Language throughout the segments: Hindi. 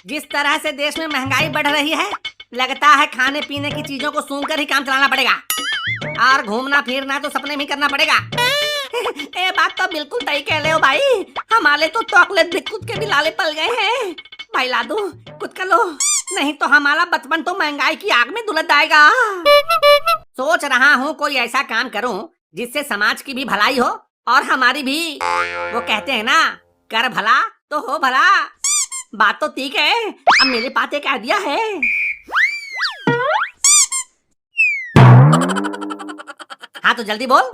जिस तरह से देश में महंगाई बढ़ रही है, लगता है खाने पीने की चीजों को सूंघ कर ही काम चलाना पड़ेगा और घूमना फिरना तो सपने में करना पड़ेगा। ये बात तो बिल्कुल सही कह रहे हो भाई। हमारे तो चॉकलेट भी खुद के भी लाले पल गए हैं। भाई लादू कुछ कर लो, नहीं तो हमारा बचपन तो महंगाई की आग में दुलट जाएगा। सोच रहा हूँ कोई ऐसा काम करूँ जिससे समाज की भी भलाई हो और हमारी भी। वो कहते हैं ना, कर भला तो हो भला। बात तो ठीक है। अब मेरे पास एक आइडिया है। हाँ तो जल्दी बोल।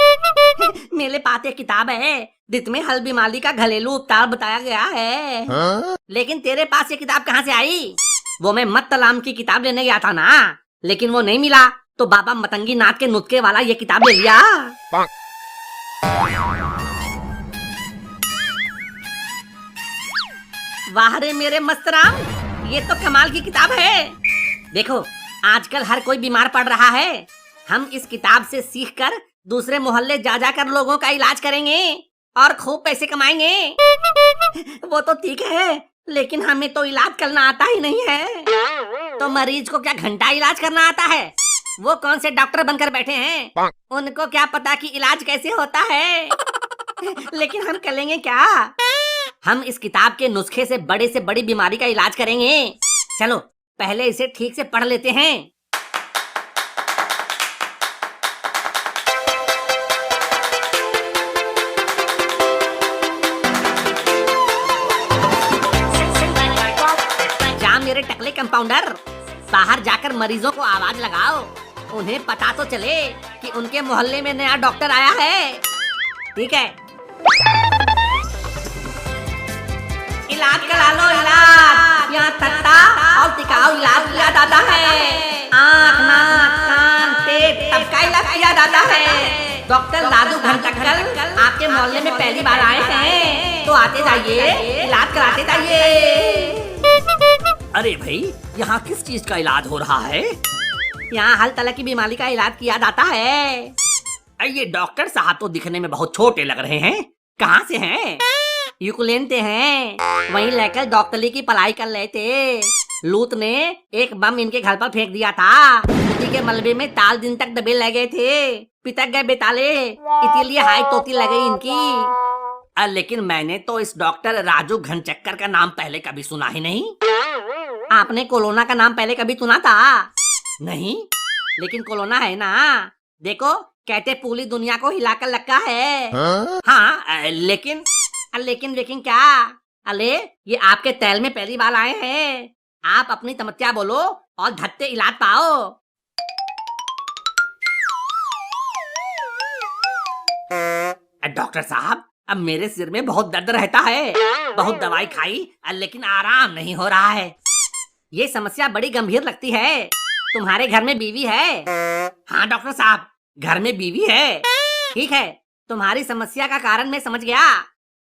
मेरे पास एक किताब है जिसमें हल बीमारी का घरेलू उपचार बताया गया है। लेकिन तेरे पास ये किताब कहाँ से आई? वो मैं मत्तलाम की किताब लेने गया था ना, लेकिन वो नहीं मिला तो बाबा मतंगी नाथ के नुस्खे वाला ये किताब ले लिया। वाह रे मेरे मस्तराम, ये तो कमाल की किताब है। देखो आजकल हर कोई बीमार पड़ रहा है। हम इस किताब से सीखकर दूसरे मोहल्ले जा जाकर लोगों का इलाज करेंगे और खूब पैसे कमाएंगे। वो तो ठीक है, लेकिन हमें तो इलाज करना आता ही नहीं है। तो मरीज को क्या घंटा इलाज करना आता है? वो कौन से डॉक्टर बनकर बैठे हैं? उनको क्या पता कि इलाज कैसे होता है। लेकिन हम करेंगे क्या? हम इस किताब के नुस्खे से बड़ी बीमारी का इलाज करेंगे। चलो पहले इसे ठीक से पढ़ लेते हैं। जा मेरे टकले कंपाउंडर, बाहर जाकर मरीजों को आवाज लगाओ। उन्हें पता तो चले कि उनके मोहल्ले में नया डॉक्टर आया है। ठीक है, इलाज करा लो इलाज। यहाँ सस्ता और टिकाऊ इलाज किया जाता है। आँख, नाक, कान, पेट सबका इलाज किया जाता है। डॉक्टर लादू घंटक्कर आपके मोहल्ले में पहली बार आए हैं, तो आते जाइए, इलाज कराते जाइए। अरे भाई, यहाँ किस चीज का इलाज हो रहा है? यहाँ हर तरह की बीमारी का इलाज किया जाता है। ये डॉक्टर साहब तो दिखने में बहुत छोटे लग रहे हैं। कहाँ से हैं? यूक्रेन से हैं। वहीं लेकर डॉक्टरी की पढ़ाई कर रहे थे। लूत ने एक बम इनके घर पर फेंक दिया था। उसी के मलबे में 4 दिन तक दबे लग गए थे। पिटक गए बेताले, इसीलिए हाई तोती लग गई इनकी। लेकिन मैंने तो इस डॉक्टर राजू घनचक्कर का नाम पहले कभी सुना ही नहीं। आपने कोरोना का नाम पहले कभी सुना था? नहीं, लेकिन कोरोना है ना। देखो कहते पूरी दुनिया को हिलाकर रखा है। हाँ लेकिन क्या? अरे ये आपके तैल में पहली बार आए हैं। आप अपनी समस्या बोलो और झट से इलाज पाओ। डॉक्टर साहब, अब मेरे सिर में बहुत दर्द रहता है। बहुत दवाई खाई लेकिन आराम नहीं हो रहा है। ये समस्या बड़ी गंभीर लगती है। तुम्हारे घर में बीवी है? हाँ डॉक्टर साहब, घर में बीवी है। ठीक है, तुम्हारी समस्या का कारण मैं समझ गया।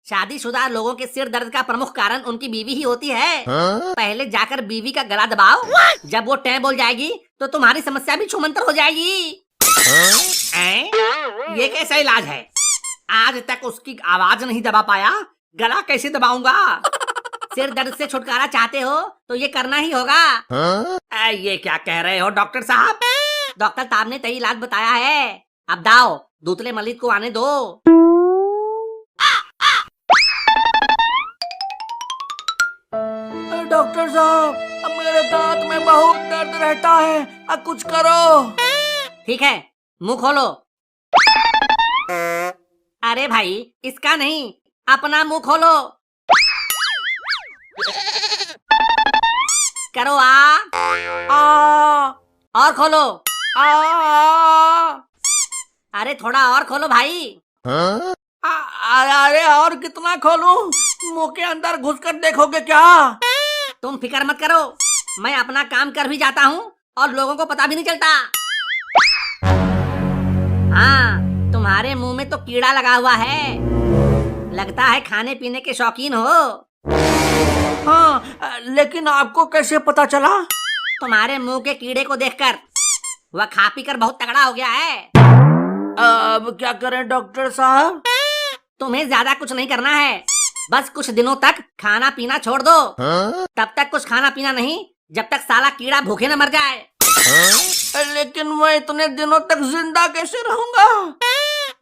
शादीशुदा लोगों के सिर दर्द का प्रमुख कारण उनकी बीवी ही होती है। पहले जाकर बीवी का गला दबाओ। जब वो टैं बोल जाएगी तो तुम्हारी समस्या भी छूमंतर हो जाएगी। ये कैसा इलाज है? आज तक उसकी आवाज नहीं दबा पाया, गला कैसे दबाऊंगा? सिर दर्द से छुटकारा चाहते हो तो ये करना ही होगा। ये क्या कह रहे हो डॉक्टर साहब? डॉक्टर साहब ने सही इलाज बताया है। अब दाओ दूसरे मरीज को आने दो। डॉक्टर साहब, अब मेरे दांत में बहुत दर्द रहता है, अब कुछ करो। ठीक है, मुंह खोलो। अरे भाई, इसका नहीं, अपना मुंह खोलो। करो और खोलो। अरे थोड़ा और खोलो भाई। अरे और कितना खोलूं? मुंह के अंदर घुसकर देखोगे क्या? तुम फिक्र मत करो, मैं अपना काम कर भी जाता हूँ और लोगों को पता भी नहीं चलता। हाँ, तुम्हारे मुंह में तो कीड़ा लगा हुआ है। लगता है खाने पीने के शौकीन हो। हाँ, लेकिन आपको कैसे पता चला? तुम्हारे मुंह के कीड़े को देखकर। वह खा पी कर बहुत तगड़ा हो गया है। अब क्या करें डॉक्टर साहब? तुम्हें ज्यादा कुछ नहीं करना है। बस कुछ दिनों तक खाना पीना छोड़ दो। तब तक कुछ खाना पीना नहीं, जब तक साला कीड़ा भूखे न मर जाए। लेकिन मैं इतने दिनों तक जिंदा कैसे रहूंगा?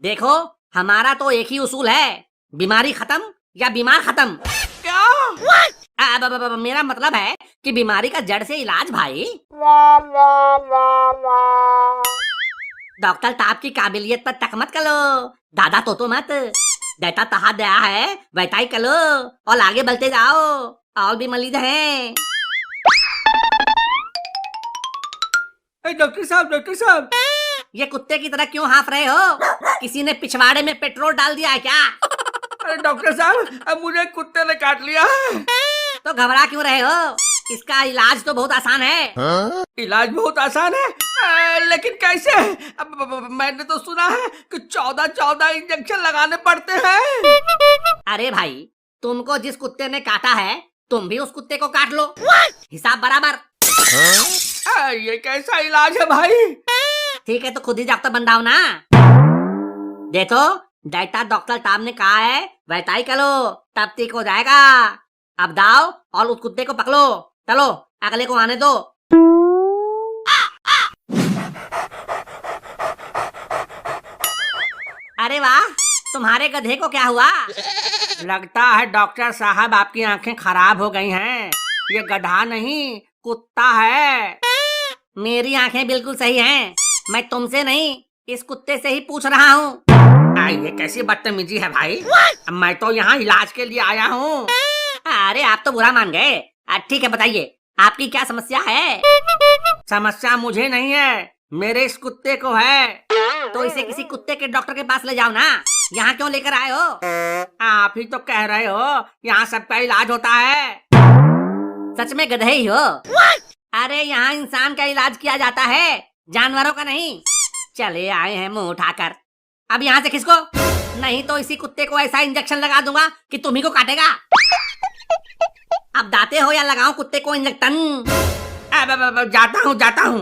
देखो, हमारा तो एक ही उसूल है, बीमारी खत्म या बीमार खत्म। क्या? मेरा मतलब है कि बीमारी का जड़ से इलाज भाई। डॉक्टर ताप की काबिलियत पर तक मत करो, दादा तो मत। देता तहा दया है वैसा ही करो और आगे बढ़ते जाओ। और भी मरीज हैं। डॉक्टर साहब, ये कुत्ते की तरह क्यों हाँफ रहे हो? किसी ने पिछवाड़े में पेट्रोल डाल दिया है क्या? अरे डॉक्टर साहब, अब मुझे कुत्ते ने काट लिया है। तो घबरा क्यों रहे हो? इसका इलाज तो बहुत आसान है। इलाज बहुत आसान है, लेकिन कैसे? मैंने तो सुना है कि 14 इंजेक्शन लगाने पड़ते हैं। अरे भाई, तुमको जिस कुत्ते ने काटा है तुम भी उस कुत्ते को काट लो, हिसाब बराबर। ये कैसा इलाज है भाई? ठीक है तो खुद ही डॉक्टर बन जाओ ना। देखो, डायटा डॉक्टर ताम ने कहा है वैसा ही करो, तब ठीक हो जाएगा। अब दाओ और उस कुत्ते को पकड़ो। चलो अगले को आने दो। अरे वाह, तुम्हारे गधे को क्या हुआ? लगता है डॉक्टर साहब आपकी आंखें खराब हो गई हैं। ये गधा नहीं कुत्ता है। मेरी आंखें बिल्कुल सही हैं। मैं तुमसे नहीं, इस कुत्ते से ही पूछ रहा हूँ। ये कैसी बदतमीजी है भाई? मैं तो यहाँ इलाज के लिए आया हूँ। अरे आप तो बुरा मान गए। ठीक है, बताइए आपकी क्या समस्या है? समस्या मुझे नहीं है, मेरे इस कुत्ते को है। तो इसे किसी कुत्ते के डॉक्टर के पास ले जाओ ना, यहाँ क्यों लेकर आए हो? आप ही तो कह रहे हो यहाँ सबका इलाज होता है। सच में गधे ही हो? अरे यहाँ इंसान का इलाज किया जाता है, जानवरों का नहीं। चले आए हैं मुंह उठाकर। अब यहाँ से खिसको, नहीं तो इसी कुत्ते को ऐसा इंजेक्शन लगा दूंगा कि तुम्ही को काटेगा। अब दाते हो या लगाऊं कुत्ते को इंजेक्शन? जाता हूँ।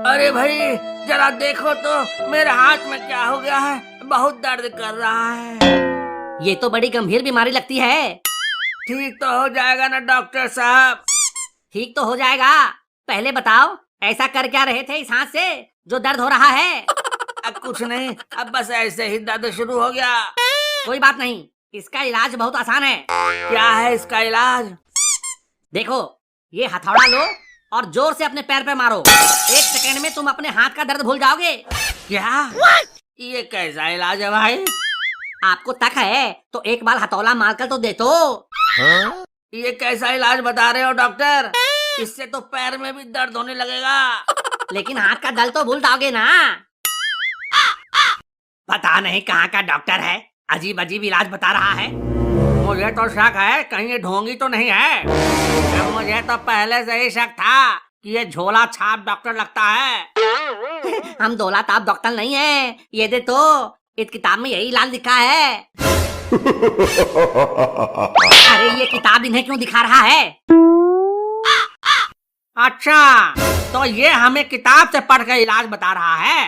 अरे भाई जरा देखो तो मेरे हाथ में क्या हो गया है, बहुत दर्द कर रहा है। ये तो बड़ी गंभीर बीमारी लगती है। ठीक तो हो जाएगा ना डॉक्टर साहब? ठीक तो हो जाएगा, पहले बताओ ऐसा कर क्या रहे थे इस हाथ से जो दर्द हो रहा है? अब कुछ नहीं, अब बस ऐसे ही दर्द शुरू हो गया। कोई बात नहीं, इसका इलाज बहुत आसान है। क्या है इसका इलाज? देखो, ये हथौड़ा लो और जोर से अपने पैर पे मारो। 1 सेकेंड में तुम अपने हाथ का दर्द भूल जाओगे। क्या? ये कैसा इलाज है भाई? आपको तक है तो एक बार हथौड़ा मारकर तो दे तो। ये कैसा इलाज बता रहे हो डॉक्टर? इससे तो पैर में भी दर्द होने लगेगा। लेकिन हाथ का दर्द तो भूल जाओगे ना। पता नहीं कहाँ का डॉक्टर है, अजीब अजीब इलाज बता रहा है। मुझे तो शक है कहीं ये ढोंगी तो नहीं है। मुझे तो पहले से ही शक था कि ये झोला छाप डॉक्टर लगता है। हम झोला छाप डॉक्टर नहीं है। ये दे तो, इस किताब में यही इलाज लिखा है। अरे ये किताब इन्हें क्यों दिखा रहा है? अच्छा, तो ये हमें किताब से पढ़ कर इलाज बता रहा है,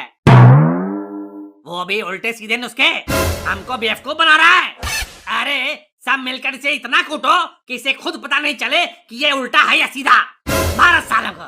वो भी उल्टे सीधे नुस्खे। हमको बेवकूफ बना रहा है। अरे सब मिलकर इसे इतना कूटो कि इसे खुद पता नहीं चले कि ये उल्टा है या सीधा। 12 सालों को।